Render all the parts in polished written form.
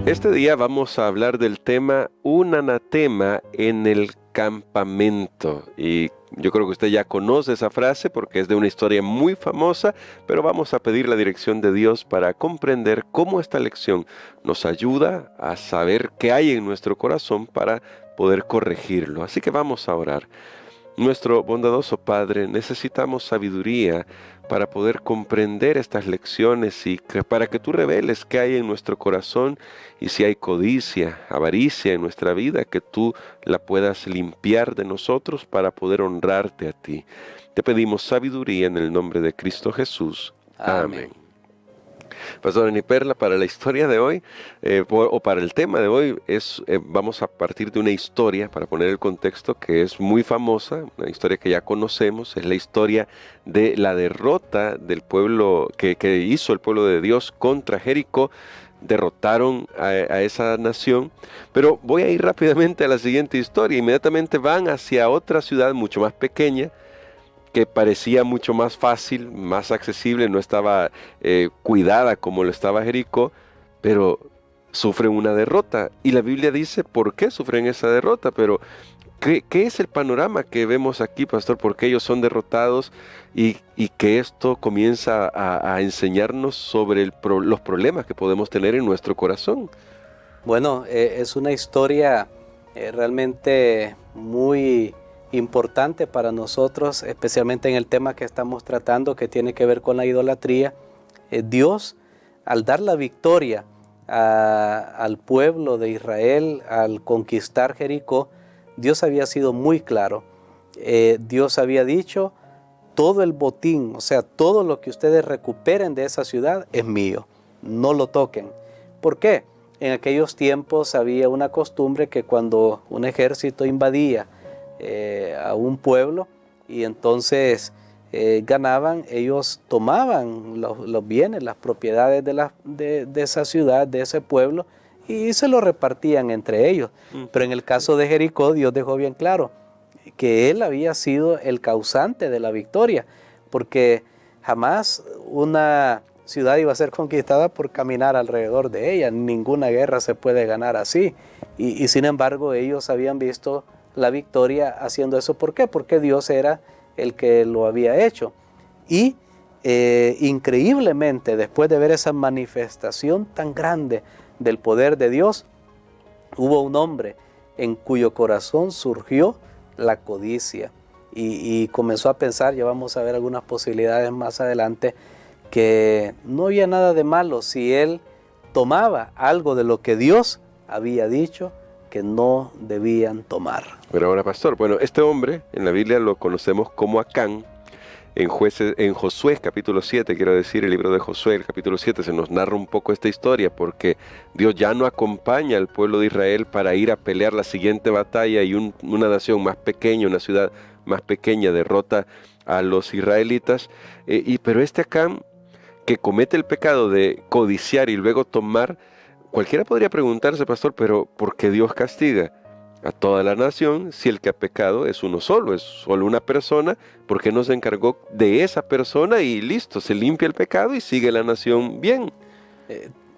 Este día vamos a hablar del tema un anatema en el campamento. Y yo creo que usted ya conoce esa frase porque es de una historia muy famosa, pero vamos a pedir la dirección de Dios para comprender cómo esta lección nos ayuda a saber qué hay en nuestro corazón para poder corregirlo. Así que vamos a orar. Nuestro bondadoso Padre, necesitamos sabiduría para poder comprender estas lecciones y para que tú reveles qué hay en nuestro corazón y si hay codicia, avaricia en nuestra vida, que tú la puedas limpiar de nosotros para poder honrarte a ti. Te pedimos sabiduría en el nombre de Cristo Jesús. Amén. Pastor Eniperla, para la historia de hoy, o para el tema de hoy, vamos a partir de una historia, para poner el contexto, que es muy famosa, una historia que ya conocemos, es la historia de la derrota del pueblo, que hizo el pueblo de Dios contra Jericó. Derrotaron a esa nación, pero voy a ir rápidamente a la siguiente historia. Inmediatamente van hacia otra ciudad mucho más pequeña, que parecía mucho más fácil, más accesible, no estaba cuidada como lo estaba Jericó, pero sufren una derrota. Y la Biblia dice por qué sufren esa derrota, pero ¿qué es el panorama que vemos aquí, pastor? ¿Por qué ellos son derrotados? Y que esto comienza a enseñarnos sobre los problemas que podemos tener en nuestro corazón. Bueno, es una historia realmente muy importante para nosotros, especialmente en el tema que estamos tratando, que tiene que ver con la idolatría. Dios, al dar la victoria al pueblo de Israel, al conquistar Jericó, Dios había sido muy claro. Dios había dicho, todo el botín, o sea, todo lo que ustedes recuperen de esa ciudad es mío, no lo toquen. ¿Por qué? En aquellos tiempos había una costumbre que cuando un ejército invadía a un pueblo y entonces ganaban, ellos tomaban los bienes, las propiedades de esa ciudad, de ese pueblo, y se lo repartían entre ellos. Pero en el caso de Jericó, Dios dejó bien claro que Él había sido el causante de la victoria, porque jamás una ciudad iba a ser conquistada por caminar alrededor de ella. Ninguna guerra se puede ganar así. Y sin embargo, ellos habían visto la victoria haciendo eso. ¿Por qué? Porque Dios era el que lo había hecho. Y increíblemente, después de ver esa manifestación tan grande del poder de Dios, hubo un hombre en cuyo corazón surgió la codicia. Y comenzó a pensar, ya vamos a ver algunas posibilidades más adelante, que no había nada de malo si él tomaba algo de lo que Dios había dicho que no debían tomar. Pero ahora, pastor, bueno, este hombre en la Biblia lo conocemos como Acán. En Josué capítulo 7, quiero decir, el libro de Josué, el capítulo 7, se nos narra un poco esta historia, porque Dios ya no acompaña al pueblo de Israel para ir a pelear la siguiente batalla, y una nación más pequeña, una ciudad más pequeña derrota a los israelitas. Pero este Acán, que comete el pecado de codiciar y luego tomar, cualquiera podría preguntarse, pastor, pero ¿por qué Dios castiga a toda la nación si el que ha pecado es uno solo, es solo una persona? ¿Por qué no se encargó de esa persona y listo, se limpia el pecado y sigue la nación bien?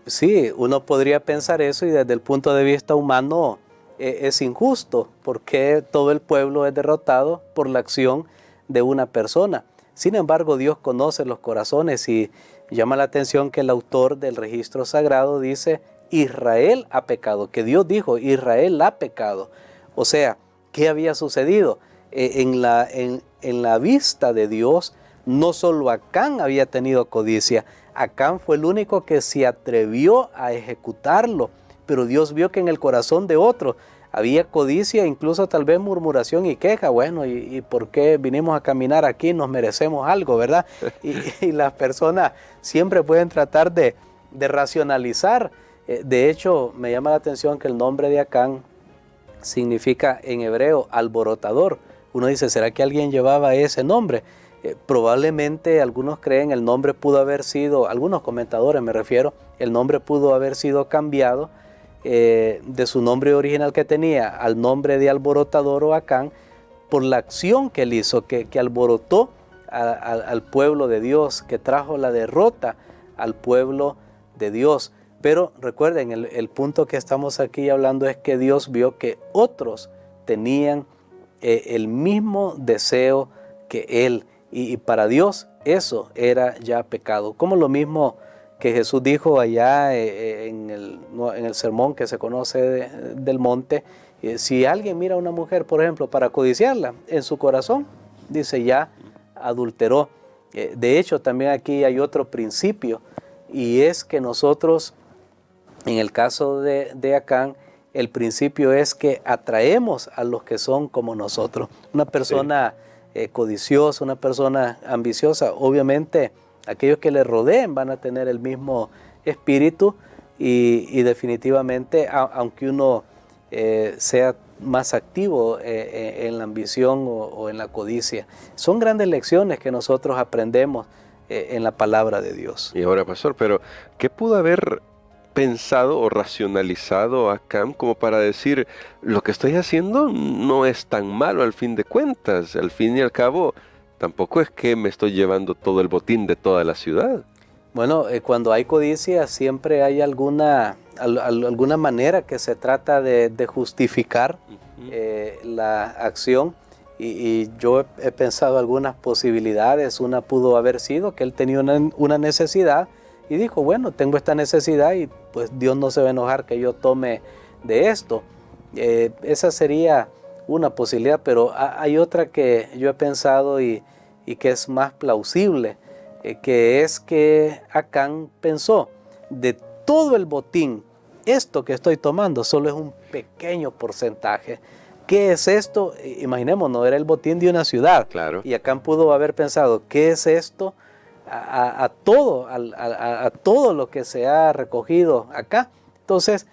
Sí, uno podría pensar eso, y desde el punto de vista humano es injusto, porque todo el pueblo es derrotado por la acción de una persona. Sin embargo, Dios conoce los corazones, y llama la atención que el autor del registro sagrado dice: Israel ha pecado, que Dios dijo, Israel ha pecado. O sea, ¿qué había sucedido? En la vista de Dios, no solo Acán había tenido codicia, Acán fue el único que se atrevió a ejecutarlo, pero Dios vio que en el corazón de otro había codicia, incluso tal vez murmuración y queja. Bueno, ¿y por qué vinimos a caminar aquí? Nos merecemos algo, ¿verdad? Y las personas siempre pueden tratar de racionalizar. De hecho, me llama la atención que el nombre de Acán significa en hebreo alborotador. Uno dice, ¿será que alguien llevaba ese nombre? Probablemente algunos creen el nombre pudo haber sido, algunos comentadores me refiero, el nombre pudo haber sido cambiado de su nombre original que tenía al nombre de alborotador o Acán, por la acción que él hizo, que alborotó al pueblo de Dios, que trajo la derrota al pueblo de Dios. Pero recuerden, el punto que estamos aquí hablando es que Dios vio que otros tenían el mismo deseo que Él. Y para Dios eso era ya pecado. Como lo mismo que Jesús dijo allá en el sermón que se conoce del monte. Si alguien mira a una mujer, por ejemplo, para codiciarla en su corazón, dice ya adulteró. De hecho, también aquí hay otro principio, y es que nosotros, en el caso de Acán, el principio es que atraemos a los que son como nosotros. Una persona codiciosa, una persona ambiciosa, obviamente aquellos que le rodeen van a tener el mismo espíritu y definitivamente, aunque uno sea más activo en la ambición o en la codicia, son grandes lecciones que nosotros aprendemos en la palabra de Dios. Y ahora, pastor, pero ¿qué pudo haber pensado o racionalizado Acán como para decir, lo que estoy haciendo no es tan malo al fin de cuentas? Al fin y al cabo, tampoco es que me estoy llevando todo el botín de toda la ciudad. Bueno, cuando hay codicia siempre hay alguna manera que se trata de justificar la acción, y yo he pensado algunas posibilidades. Una pudo haber sido que él tenía una necesidad y dijo, bueno, tengo esta necesidad y pues Dios no se va a enojar que yo tome de esto. Esa sería una posibilidad, pero hay otra que yo he pensado y que es más plausible, que es que Acán pensó, de todo el botín, esto que estoy tomando solo es un pequeño porcentaje. ¿Qué es esto? Imaginémonos, era el botín de una ciudad. Claro. Y Acán pudo haber pensado, ¿qué es esto? A todo lo que se ha recogido acá. Entonces,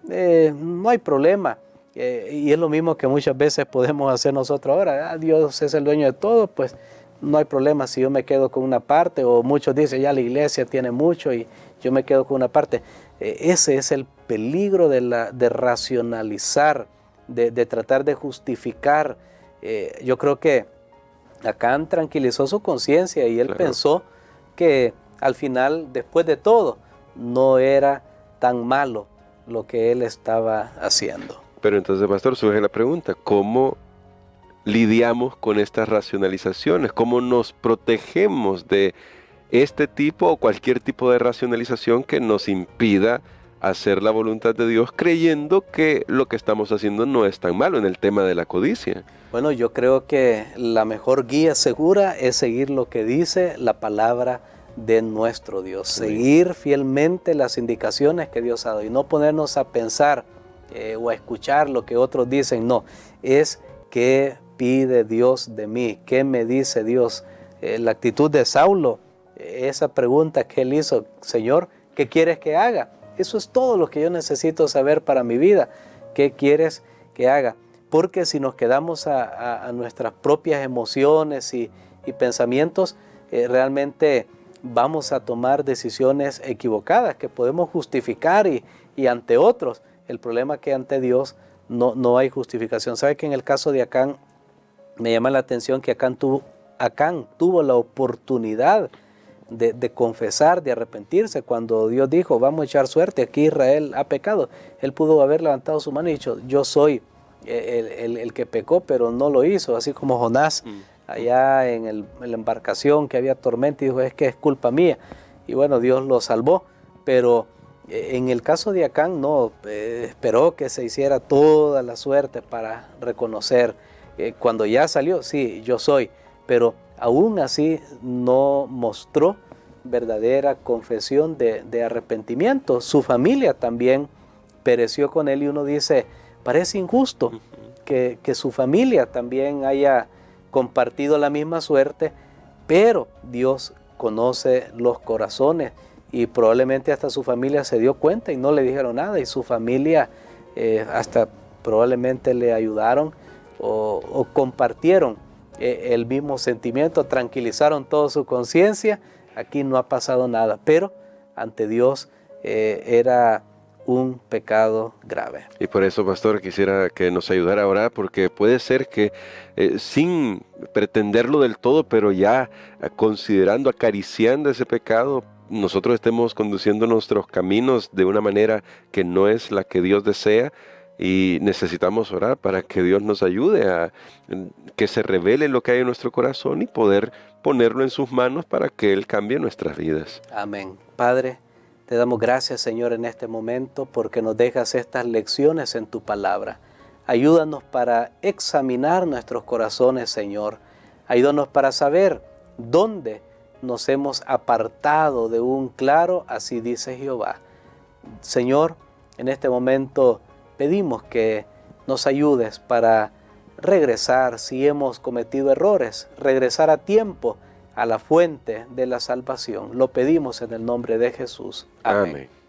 no hay problema. Y es lo mismo que muchas veces podemos hacer nosotros ahora. Dios es el dueño de todo, pues no hay problema si yo me quedo con una parte, o muchos dicen, ya la iglesia tiene mucho y yo me quedo con una parte. Ese es el peligro de racionalizar, de tratar de justificar. Yo creo que Acán tranquilizó su conciencia y él pensó que al final, después de todo, no era tan malo lo que él estaba haciendo. Pero entonces, pastor, surge la pregunta, ¿cómo lidiamos con estas racionalizaciones? ¿Cómo nos protegemos de este tipo o cualquier tipo de racionalización que nos impida hacer la voluntad de Dios, creyendo que lo que estamos haciendo no es tan malo en el tema de la codicia? Bueno, yo creo que la mejor guía segura es seguir lo que dice la palabra de nuestro Dios, seguir fielmente las indicaciones que Dios ha dado y no ponernos a pensar o a escuchar lo que otros dicen. No, es qué pide Dios de mí, qué me dice Dios. La actitud de Saulo, esa pregunta que él hizo, Señor, ¿qué quieres que haga? Eso es todo lo que yo necesito saber para mi vida. ¿Qué quieres que haga? Porque si nos quedamos a nuestras propias emociones y pensamientos, realmente vamos a tomar decisiones equivocadas que podemos justificar y ante otros. El problema es que ante Dios no hay justificación. ¿Sabe que en el caso de Acán, me llama la atención que Acán tuvo la oportunidad de confesar, de arrepentirse? Cuando Dios dijo, vamos a echar suerte, aquí Israel ha pecado, él pudo haber levantado su mano y dicho, yo soy el que pecó, pero no lo hizo, así como Jonás allá en la embarcación que había tormenta y dijo, es que es culpa mía, y bueno, Dios lo salvó. Pero en el caso de Acán no, esperó que se hiciera toda la suerte para reconocer. Cuando ya salió, sí, yo soy, pero aún así no mostró verdadera confesión de arrepentimiento. Su familia también pereció con él y uno dice, parece injusto que su familia también haya compartido la misma suerte, pero Dios conoce los corazones y probablemente hasta su familia se dio cuenta y no le dijeron nada, y su familia hasta probablemente le ayudaron o compartieron el mismo sentimiento, tranquilizaron toda su conciencia. Aquí no ha pasado nada, pero ante Dios era un pecado grave. Y por eso, pastor, quisiera que nos ayudara a orar, porque puede ser que sin pretenderlo del todo, pero ya considerando, acariciando ese pecado, nosotros estemos conduciendo nuestros caminos de una manera que no es la que Dios desea, y necesitamos orar para que Dios nos ayude a que se revele lo que hay en nuestro corazón y poder ponerlo en sus manos para que Él cambie nuestras vidas. Amén. Padre, te damos gracias, Señor, en este momento porque nos dejas estas lecciones en tu palabra. Ayúdanos para examinar nuestros corazones, Señor. Ayúdanos para saber dónde nos hemos apartado de un claro, así dice Jehová. Señor, en este momento pedimos que nos ayudes para regresar si hemos cometido errores, regresar a tiempo a la fuente de la salvación. Lo pedimos en el nombre de Jesús. Amén. Amén.